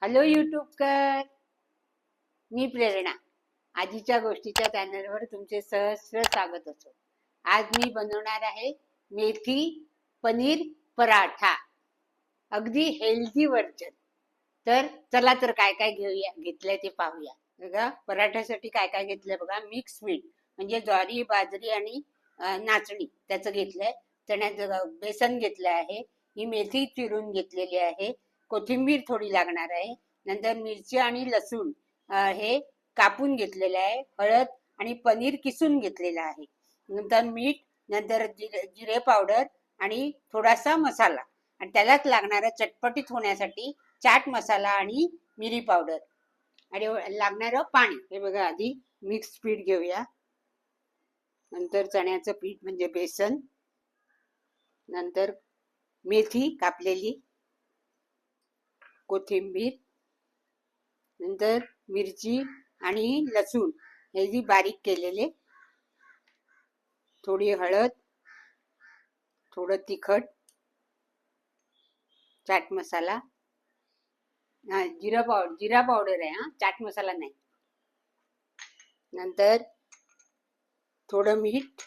Hello यूट्यूबकर, मी प्रेरणा. आजीच्या गोष्टीच्या चॅनलवर तुमचे सहस्र स्वागत असो. आज मी बनवणार आहे मेथी पनीर पराठा, अगदी हेल्दी वर्जन. तर चला तर काय काय घेतलंय ते पाहूया. बघा, पराठ्यासाठी काय काय घेतलंय बघा. मिक्स मीठ म्हणजे ज्वारी, बाजरी आणि नाचणी त्याचं घेतलंय. चण्याचं बेसन घेतलं आहे. ही मेथी चिरून घेतलेली आहे. कोथिंबीर थोडी लागणार आहे. नंतर मिरची आणि लसूण हे कापून घेतलेलं आहे. हळद आणि पनीर किसून घेतलेलं आहे. नंतर मीठ, नंतर जिरे पावडर आणि थोडासा मसाला, आणि त्यालाच लागणारा चटपटीत होण्यासाठी चाट मसाला आणि मिरी पावडर आणि लागणारं पाणी. हे बघा, आधी मिक्स पीठ घेऊया. नंतर चण्याचं पीठ म्हणजे बेसन, नंतर मेथी कापलेली, कोथिंबीर, नंतर मिरची आणि लसूण हे जी बारीक केलेले, थोडी हळद, थोडं तिखट, चाट मसाला, जिरा पावडर आहे हा, चाट मसाला नाही. नंतर थोडं मीठ,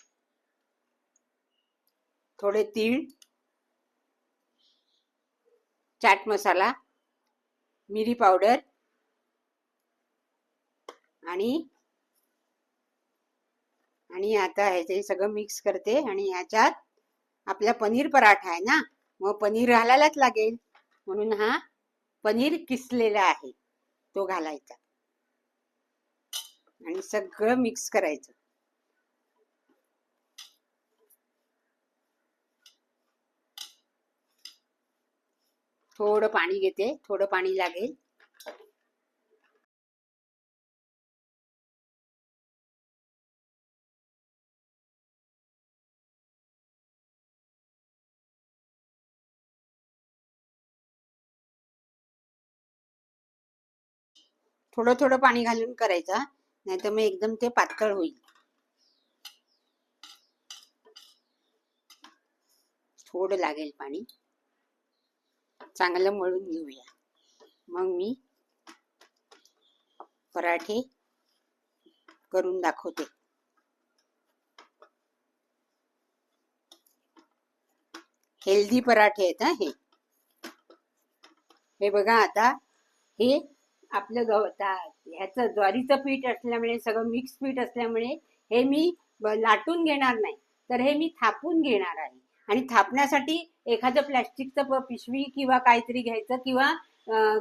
थोडे तीळ, चाट मसाला, मिरी पावडर आणि आता हे सगळं मिक्स करते. आणि ह्याच्यात आपला पनीर पराठा आहे ना, मग पनीर घालायलाच लागेल, म्हणून हा पनीर किसलेला आहे तो घालायचा आणि सगळं मिक्स करायचं. थोडं पाणी घेते, थोडं पाणी लागेल. थोडं थोडं पाणी घालून करायचा, नाहीतर मग एकदम ते पातळ होईल. थोडं लागेल पाणी. चांगलं मळून घेऊया, मग मी पराठे करून दाखवते. हेल्दी पराठे आहेत हा हे बघा. आता हे आपलं ह्याचं ज्वारीचं पीठ असल्यामुळे, सगळं मिक्स पीठ असल्यामुळे हे मी लाटून घेणार नाही, तर हे मी थापून घेणार आहे. आणि थापण्यासाठी एखादं प्लॅस्टिकचं पिशवी किंवा काहीतरी घ्यायचं, किंवा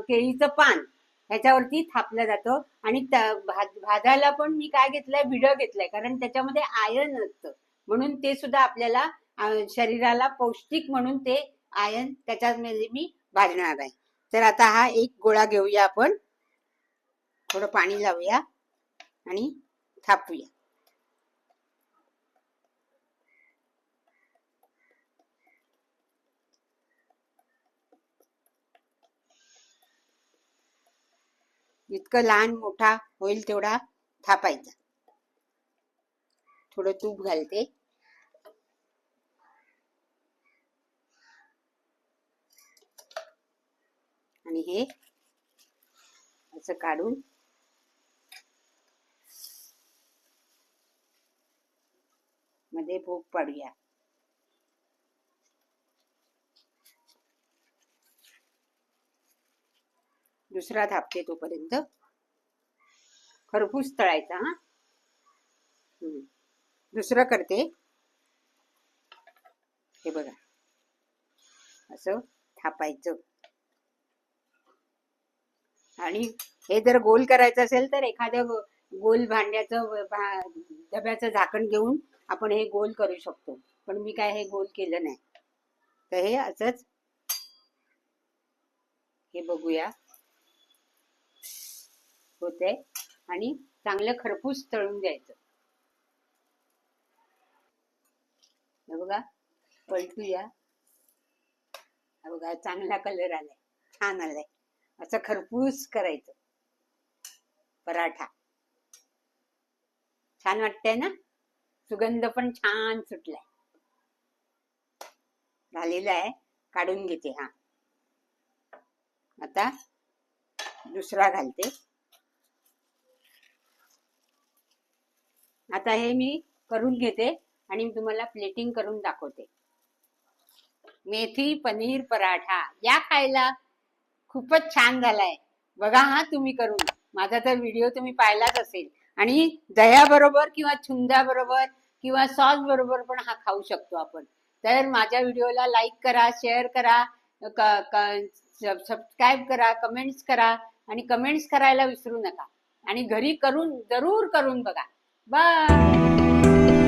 केळीचं पान ह्याच्यावरती थापलं जातं. आणि भाजायला पण मी काय घेतलंय, विडं घेतलंय, कारण त्याच्यामध्ये आयर्न असतं, म्हणून ते सुद्धा आपल्याला शरीराला पौष्टिक, म्हणून ते आयर्न त्याच्यामध्ये मी भाजणार आहे. तर आता हा एक गोळा घेऊया आपण, थोडं पाणी लावूया आणि थापूया. इतकं लहान मोठा होईल तेवढा थापायचा. थोडं तूप घालते आणि हे असं काढून मध्ये भोग पाडूया. दुसरा थापते तोपर्यंत. खरपूस तळायचा हा. दुसरं करते. हे बघा, असं थापायचं. आणि हे जर गोल करायचं असेल तर एखाद्या गोल भांड्याचं डब्याचं झाकण घेऊन आपण हे गोल करू शकतो, पण मी काय हे गोल केलं नाही. तर हे असंच, हे बघूया होते. आणि चांगलं खरपूस तळून द्यायचं. हे बघा, पलटूया. हे बघा, चांगला कलर आलाय, छान आलाय. असं खरपूस करायचं पराठा. छान वाटतंय ना, सुगंध पण छान सुटलाय. झालेला आहे, काढून घेते. हा, आता दुसरा घालते. आता हे मी करून घेते आणि मी तुम्हाला प्लेटिंग करून दाखवते. मेथी पनीर पराठा या खायला. खूपच छान झालाय. बघा हा तुम्ही करून. माझा तर व्हिडिओ तुम्ही पाहिलाच असेल. आणि दह्याबरोबर किंवा छुंद्याबरोबर किंवा सॉस बरोबर पण हा खाऊ शकतो आपण. तर माझ्या व्हिडिओला लाईक करा, शेअर करा, सबस्क्राईब करा, कमेंट्स करा आणि कमेंट्स करायला विसरू नका. आणि घरी करून जरूर करून बघा. बाय.